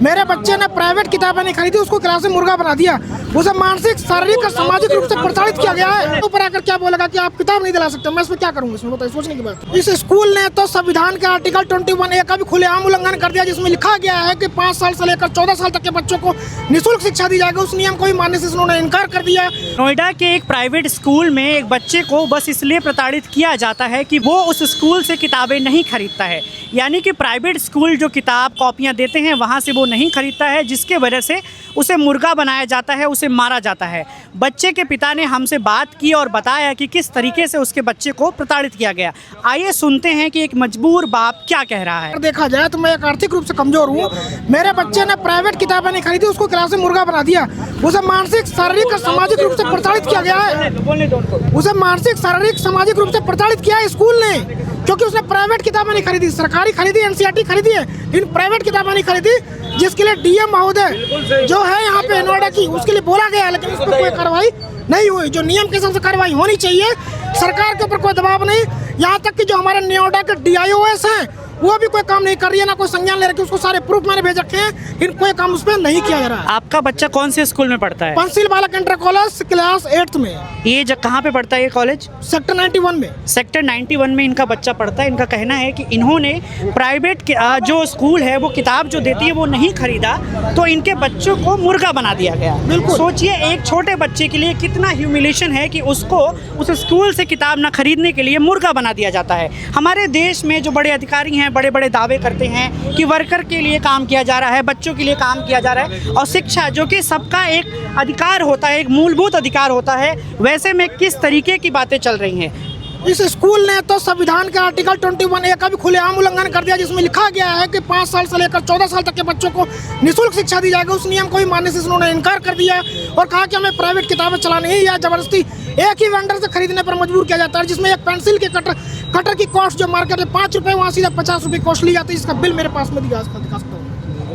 मेरे बच्चे ने प्राइवेट किताबें नहीं खरीदी, उसको क्लास में मुर्गा बना दिया। उसे मानसिक, शारीरिक और सामाजिक रूप से प्रताड़ित किया गया है। ऊपर आकर क्या बोलेगा कि आप किताब नहीं दिला सकते, मैं इसमें क्या करूंगा? इसमें बताइए, सोचने की बात। इस स्कूल ने तो संविधान के आर्टिकल 21A का भी खुलेआम उल्लंघन कर दिया, जिसमें लिखा गया है कि 5 साल से लेकर 14 साल तक के बच्चों को निःशुल्क शिक्षा दी जाएगी। उस नियम को भी मानने से उन्होंने इनकार कर दिया। नोएडा के एक प्राइवेट स्कूल में एक बच्चे को बस इसलिए प्रताड़ित किया जाता है कि वो उस स्कूल से किताबें नहीं खरीदता है, यानी कि प्राइवेट स्कूल जो किताब कॉपियां देते हैं वहाँ से वो नहीं खरीदता है, जिसके वजह से उसे मुर्गा बनाया जाता है, उसे मारा जाता है। बच्चे के पिता ने हमसे बात की और बताया कि किस तरीके से उसके बच्चे को प्रताड़ित किया गया। आइए सुनते हैं कि एक मजबूर बाप क्या कह रहा है। देखा जाए तो मैं एक आर्थिक रूप से कमजोर हूँ। मेरे बच्चे ने प्राइवेट किताबें नहीं खरीदी, उसको क्लास में मुर्गा बना दिया। उसे मानसिक, शारीरिक और सामाजिक रूप से प्रताड़ित किया गया है। उसे मानसिक, शारीरिक, सामाजिक रूप से प्रताड़ित किया है स्कूल ने, क्योंकि उसने प्राइवेट किताबें नहीं खरीदी। सरकारी खरीदी, NCERT खरीदी है, इन प्राइवेट किताबें नहीं खरीदी, जिसके लिए DM महोदय जो है यहाँ पे नोएडा की, उसके लिए बोला गया है, लेकिन इस पर कोई कार्रवाई नहीं हुई। जो नियम के हिसाब से कार्रवाई होनी चाहिए, सरकार के ऊपर कोई दबाव नहीं। यहाँ तक कि जो हमारे नोएडा के DIOS हैं, वो भी कोई काम नहीं कर रही है, ना कोई संज्ञान ले रही है। उसको सारे प्रूफ मैंने भेज रखे हैं, लेकिन कोई काम उस पर नहीं किया जा रहा है। आपका बच्चा कौन से स्कूल में पढ़ता है? पंसिल बालक इंटर कॉलेज, क्लास 8th में। ये कहाँ पे पढ़ता है ये कॉलेज? सेक्टर 91 में। सेक्टर 91 में इनका बच्चा पढ़ता है। इनका कहना है कि इन्होंने प्राइवेट जो स्कूल है वो किताब जो देती है वो नहीं खरीदा, तो इनके बच्चों को मुर्गा बना दिया गया। बिल्कुल सोचिए एक छोटे बच्चे के लिए कितना ह्यूमिलेशन है कि उसको उस स्कूल से किताब ना खरीदने के लिए मुर्गा बना दिया जाता है। हमारे देश में जो बड़े अधिकारी हैं बड़े बड़े दावे करते हैं कि वर्कर के लिए काम किया जा रहा है, बच्चों के लिए काम किया जा रहा है, और शिक्षा जो कि सबका एक अधिकार होता है, एक मूलभूत अधिकार होता है, वैसे में किस तरीके की बातें चल रही हैं। इस स्कूल ने तो संविधान के आर्टिकल 21A का भी खुलेआम उल्लंघन कर दिया, जिसमें लिखा गया है कि 5 साल से लेकर 14 साल तक के बच्चों को निःशुल्क शिक्षा दी जाएगी। उस नियम को भी मानने से उन्होंने इनकार कर दिया और कहा कि हमें प्राइवेट किताबें चलानी है या जबरदस्ती एक ही वेंडर से खरीदने पर मजबूर किया जाता है, जिसमें एक पेंसिल के कटर की कॉस्ट जो मार्केट में 5 रुपये, वहाँ सीधा 50 रुपये कॉस्ट ली जाती है। इसका बिल मेरे पास में दिखा सकता हूँ।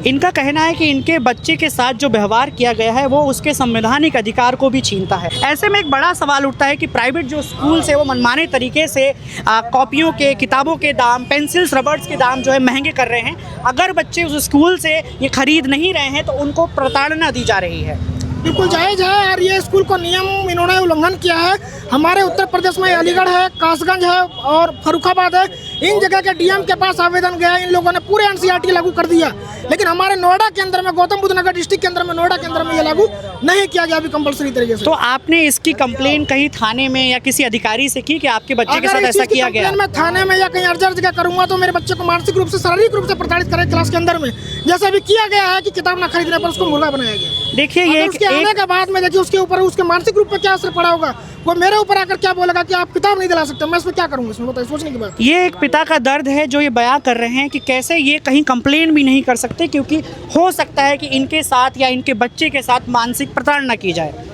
इनका कहना है कि इनके बच्चे के साथ जो व्यवहार किया गया है वो उसके संवैधानिक अधिकार को भी छीनता है। ऐसे में एक बड़ा सवाल उठता है कि प्राइवेट जो स्कूल है वो मनमाने तरीके से कॉपियों के, किताबों के दाम, पेंसिल्स, रबर्स के दाम जो है महंगे कर रहे हैं। अगर बच्चे उस स्कूल से ये खरीद नहीं रहे हैं तो उनको प्रताड़ना दी जा रही है। बिल्कुल जायज़ है और ये स्कूल को नियम इन्होंने उल्लंघन किया है। हमारे उत्तर प्रदेश में अलीगढ़ है, कासगंज है और फर्रुखाबाद है। इन जगह के DM के पास आवेदन गया, इन लोगों ने पूरे NCERT लागू कर दिया, लेकिन हमारे नोएडा के अंदर में, गौतम बुद्ध नगर डिस्ट्रिक्ट के अंदर में, नोएडा के अंदर में ये लागू नहीं किया गया अभी कंपलसरी तरीके से। तो आपने इसकी कंप्लेन कहीं थाने में या किसी अधिकारी से की कि आपके बच्चे के साथ ऐसा किया गया? मैं थाने में या कहीं अर्जी जगह करूंगा तो मेरे बच्चे को मानसिक रूप से, शारीरिक रूप से प्रताड़ित करे क्लास के अंदर में, जैसे अभी किया गया है कि किताब ना खरीदने पर उसको मुर्गा बनाया गया। देखिए ये उसके आने के बाद में देखिए उसके ऊपर, उसके मानसिक रूप पे क्या असर पड़ा होगा। वो मेरे ऊपर आकर क्या बोलेगा कि आप किताब नहीं दिला सकते, मैं इसमें क्या करूंगा? इसमें बताइए, सोचने की बात। ये एक पिता का दर्द है जो ये बयां कर रहे हैं कि कैसे ये कहीं कंप्लेन भी नहीं कर सकते, क्योंकि हो सकता है कि इनके साथ या इनके बच्चे के साथ मानसिक प्रताड़ना की जाए।